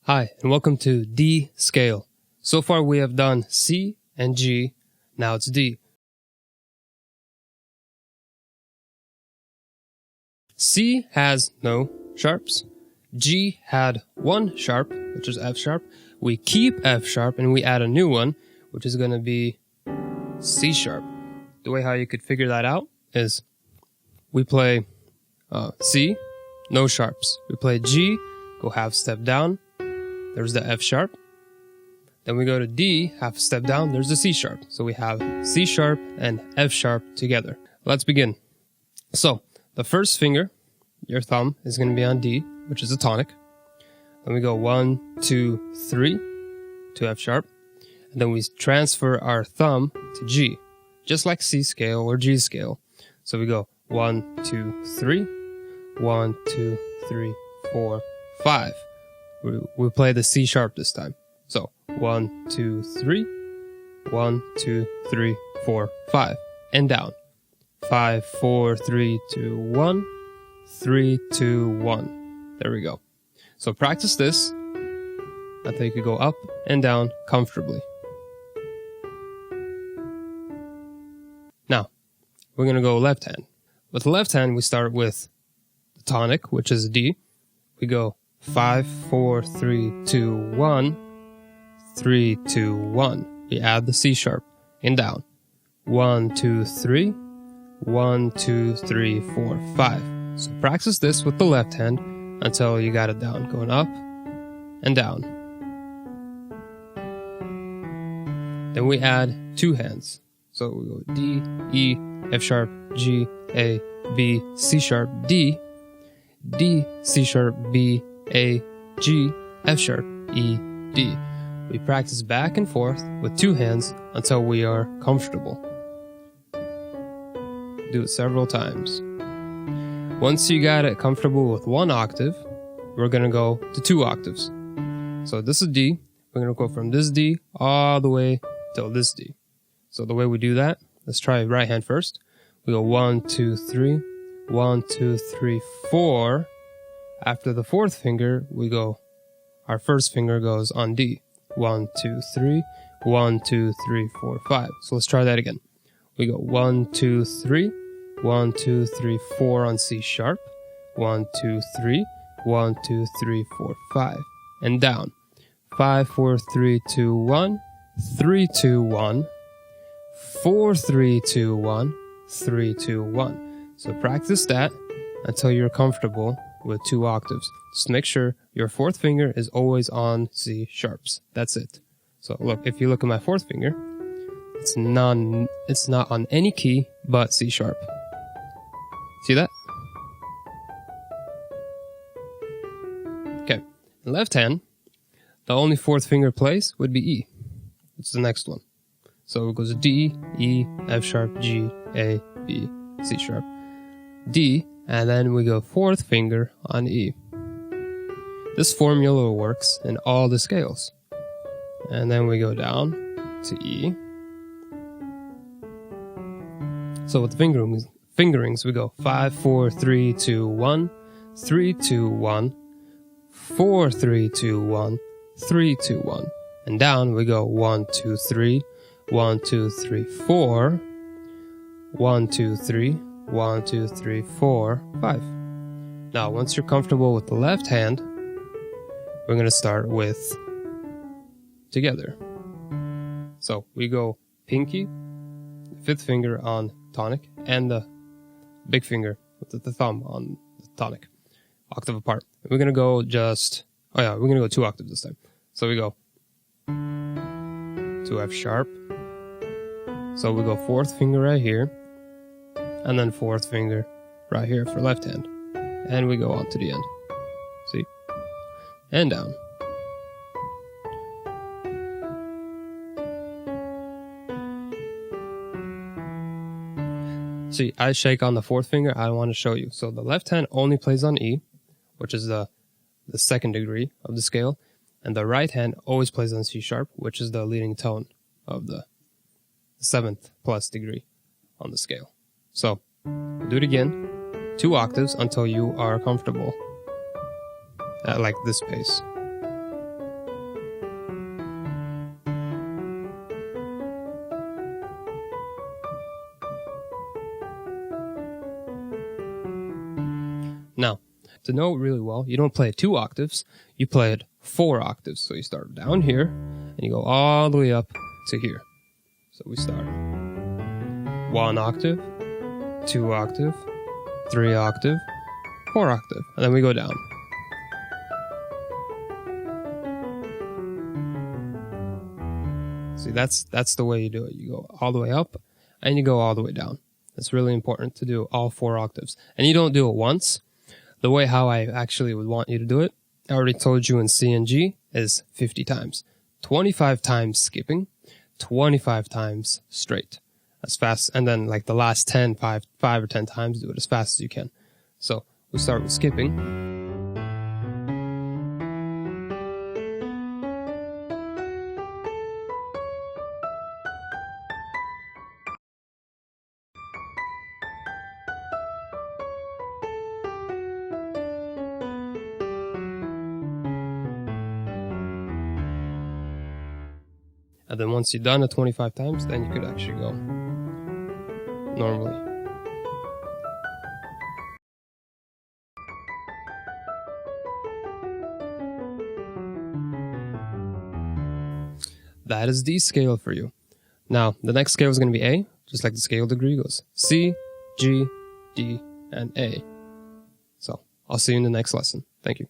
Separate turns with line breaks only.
Hi, and welcome to D scale. So far we have done C and G, now it's D. C has no sharps. G had one sharp, which is F sharp. We keep F sharp and we add a new one, which is going to be C sharp. The way how you could figure that out is we play C, no sharps. We play G, go half step down. There's the F sharp. Then we go to D, half step down, there's the C sharp. So we have C sharp and F sharp together. Let's begin. So the first finger, your thumb, is going to be on D, which is a tonic. Then we go 1, 2, 3 to F sharp. And then we transfer our thumb to G, just like C scale or G scale. So we go 1, 2, 3, 1, 2, 3, 4, 5. We play the C sharp this time. So 1, 2, 3, 1, 2, 3, 4, 5, and down. 5, 4, 3, 2, 1, 3, 2, 1. There we go. So practice this until you can go up and down comfortably. Now, we're going to go left hand. With the left hand, we start with the tonic, which is D. We go 5, 4, 3, 2, 1, 3, 2, 1. We add the C sharp and down. 1, 2, 3, 1, 2, 3, 4, 5. So practice this with the left hand until you got it down, going up and down. Then we add two hands. So we go D, E, F sharp, G, A, B, C sharp, D, D, C sharp, B, A, G, F sharp, E, D. We practice back and forth with two hands until we are comfortable. Do it several times. Once you got it comfortable with one octave, we're going to go to two octaves. So this is D. We're going to go from this D all the way till this D. So the way we do that, let's try right hand first. We go 1, 2, 3, 1, 2, 3, 4. After the fourth finger, our first finger goes on D. 1, 2, 3, 1, 2, 3, 4, 5. So let's try that again. We go 1, 2, 3, 1, 2, 3, 4 on C sharp. 1, 2, 3, 1, 2, 3, 4, 5. And down. 5, 4, 3, 2, 1, 3, 2, 1, 4, 3, 2, 1, 3, 2, 1. So practice that until you're comfortable with two octaves. Just make sure your fourth finger is always on C sharps. That's it. So look, if you look at my fourth finger, it's not on any key but C sharp. See that? Okay. In left hand, the only fourth finger place would be E. It's the next one. So it goes D, E, F sharp, G, A, B, C sharp, D, and then we go fourth finger on E. This formula works in all the scales. And then we go down to E. So with the fingerings, we go 5, 4, 3, 2, 1, 3, 2, 1, 4, 3, 2, 1, 3, 2, 1. And down we go 1, 2, 3, 1, 2, 3, 4, 1, 2, 3, 1, 2, 3, 4, 5. Now, once you're comfortable with the left hand, we're going to start with together. So we go pinky, fifth finger on tonic, and the big finger with the thumb on the tonic, octave apart. We're going to go we're going to go two octaves this time. So we go to F sharp. So we go fourth finger right here, and then fourth finger right here for left hand. And we go on to the end. See? And down. See, I shake on the fourth finger. I want to show you. So the left hand only plays on E, which is the second degree of the scale. And the right hand always plays on C sharp, which is the leading tone of the seventh plus degree on the scale. So do it again, 2 octaves until you are comfortable at like this pace. to know it really well, you don't play it 2 octaves, you play it 4 octaves. So you start down here, and you go all the way up to here. So we start 1 octave, 2 octave, 3 octave, 4 octave, and then we go down. See, that's the way you do it. You go all the way up, and you go all the way down. It's really important to do all 4 octaves. And you don't do it once. The way how I actually would want you to do it, I already told you in C and G, is 50 times. 25 times skipping, 25 times straight. As fast, and then like the last 5 or 10 times, do it as fast as you can. So we start with skipping. And then once you're done at 25 times, then you could actually go normally. That is D scale for you. Now, the next scale is going to be A, just like the scale degree goes C, G, D, and A. So, I'll see you in the next lesson. Thank you.